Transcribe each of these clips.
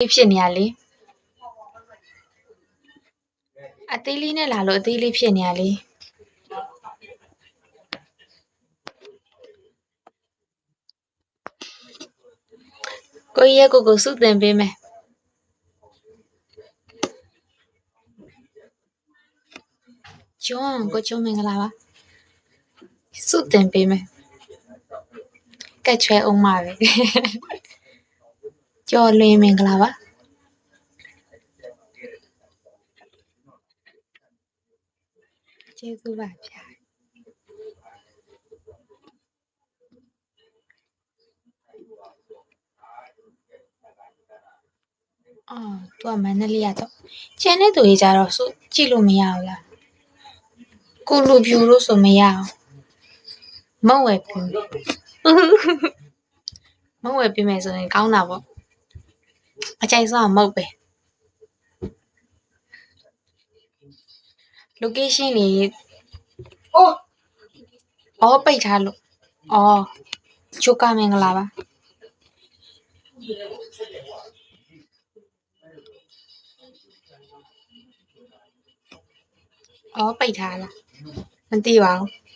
ဖြစ်နေရလေအသေးလေးနဲ့လာလို့အသေးလေးဖြစ်နေရလေကိုကြီးရဲ့ကိုစုတင်ပေးမယ်ကျွန်းကိုကျွန်းမင်္ဂလာပါစုတင်ပေးမယ်ကက်ချွဲအောင်ပါပဲကျော်လွင်မင်္ဂလာပါကျေးဇူးပါဗျာအော်သူကမန္တလေးကတော့ကျန်တဲ့သူတွေကြတော့စုကြည့်လို့မရဘူးလားကိုလူဖြူလို့ဆိုမရအောင်မုံဝယ်ပြင်မုံဝယ်ပြင်မယ်ဆိုရင်ကောင်းတာပေါ့အကြိုက်ဆုံးကမုတ်ပဲ location လေးအော်ပိတ်ထားလို့အော်ချိုကမင်္ဂလာပါအော်ပိတ်ထားလားမသိပါဘူး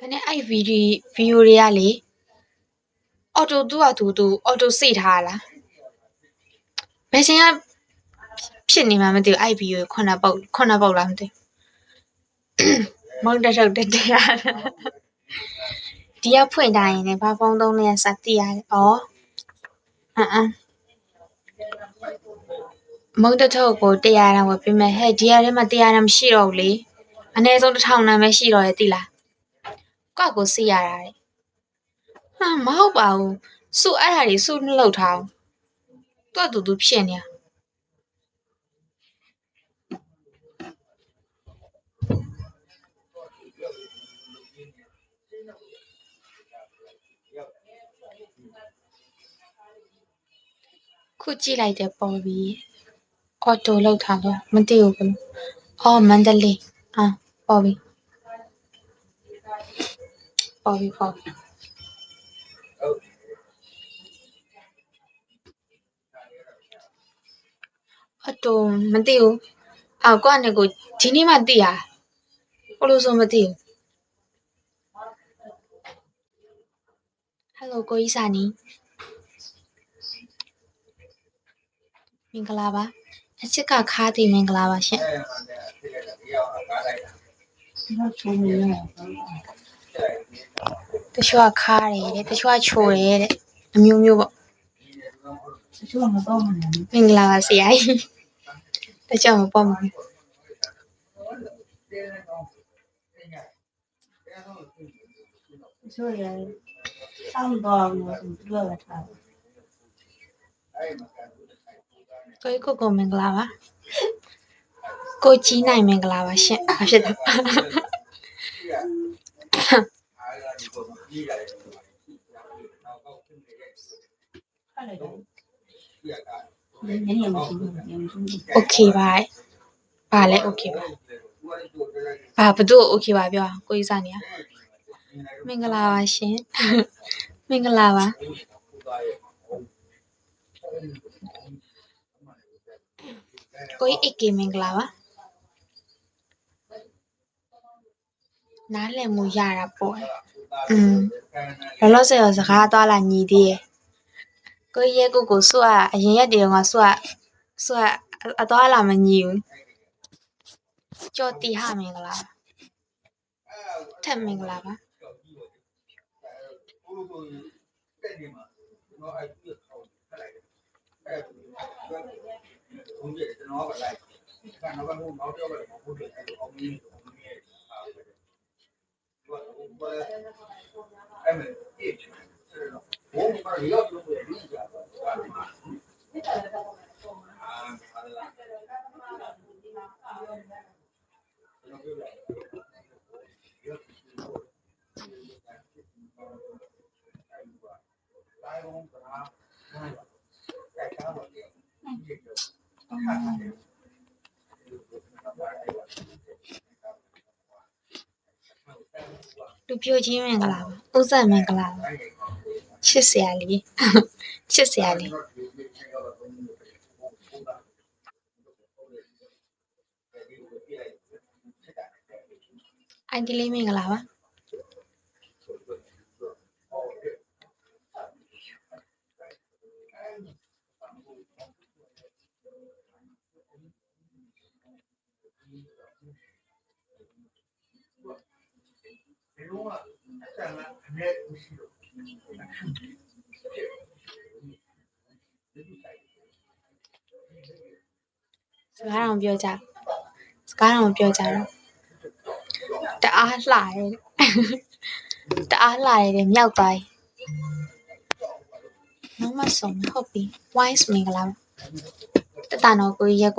ဒါနဲ့အဲ့ဗီဒီယိုတွေကလေအော်တိုသူ့ဟာသူအော်တိုစိတ်ထားလားဘယ်ချိန်ကဖြစ်နေမှမသိဘူးအဲ့ဗီဒီယိုခုနပုတ်လားမသိမုံတက်တက်တရားဒီကဖွင့်ထားရင်လည်းဘာဖုန်းသုံးလဲစသိရတယ်ဩမုံတက်ထုတ်ကို100တန်းဝယ်ပေးမယ်ဟဲ့ဒီကထဲမှာ100တန်းမရှိတော့ဘူးလေအနည်းဆုံး1000တန်းပဲရှိတော့ရဲ့သိလားကောက်ကိုစီးရတာတဲ့ဟာမဟုတ်ပါဘူးစုအဲ့ဟာတွေစုနှုတ်ထားအောင်သူဖြစ်နေခုကြည့်လိုက်တယ်ပေါ်ပြီအော်တိုလောက်ထားတော့မသိဘူးဘယ်လိုအော်မန္တလေးပေါ်ပြီအော်တိုမသိဘူးအော်ကိုကနေကိုဒီနေ့မှသိရဘယ်လိုဆိုမသိဘူးဟယ်လိုကိုကြီးစာနီမင်္ဂလာပါအချစ်ကခါးတီမင်္ဂလာပါရှင်တချို့ကခါးတယ်တဲ့တချို့ကချိုတယ်တဲ့အမျိုးမျိုးပေါ့တချို့ကမပေါ့ဘူးမင်္ဂလာပါဆရာကြီးတချို့မပေါ့ဘူးတချို့လည်းစောင့်တော့လို့သူတို့ကထားကိုမင်္ဂလာပါကိုကြီးနိုင်မင်္ဂလာပါရှင်ဘာဖြစ်လဲโอเคပါလဲโอเคပါဘသူโอเคပါပြောကိုကြီးစားနေရမင်္ဂလာပါရှင်မင်္ဂလာပါကိုကြီးAKမင်္ဂလာပါနားလည်မှုရတာပေါ့လောလောဆယ်စကားသွားလာညီသေးရဲ့ကိုကြီးရဲ့ကိုစုကအရင်ရက်တည်းကစုကအသွားလာမညီဘူးကြော်တီဟမင်္ဂလာထက်မင်္ဂလာပါ လူပြိုချင်းမင်္ဂလာပါဥစ္စာမင်္ဂလာပါချစ်စရာလေးချစ်စရာလေးအိုင်ဒီလေးမင်္ဂလာပါစကားတော့ပြောကြစကားတော့ပြောကြတော့တအားလှရဲတအားလှရဲတဲ့မြောက်သွားနောက်မှဆုံးဟုတ်ပြီ wise မင်္ဂလာတတနော်ကိုရက်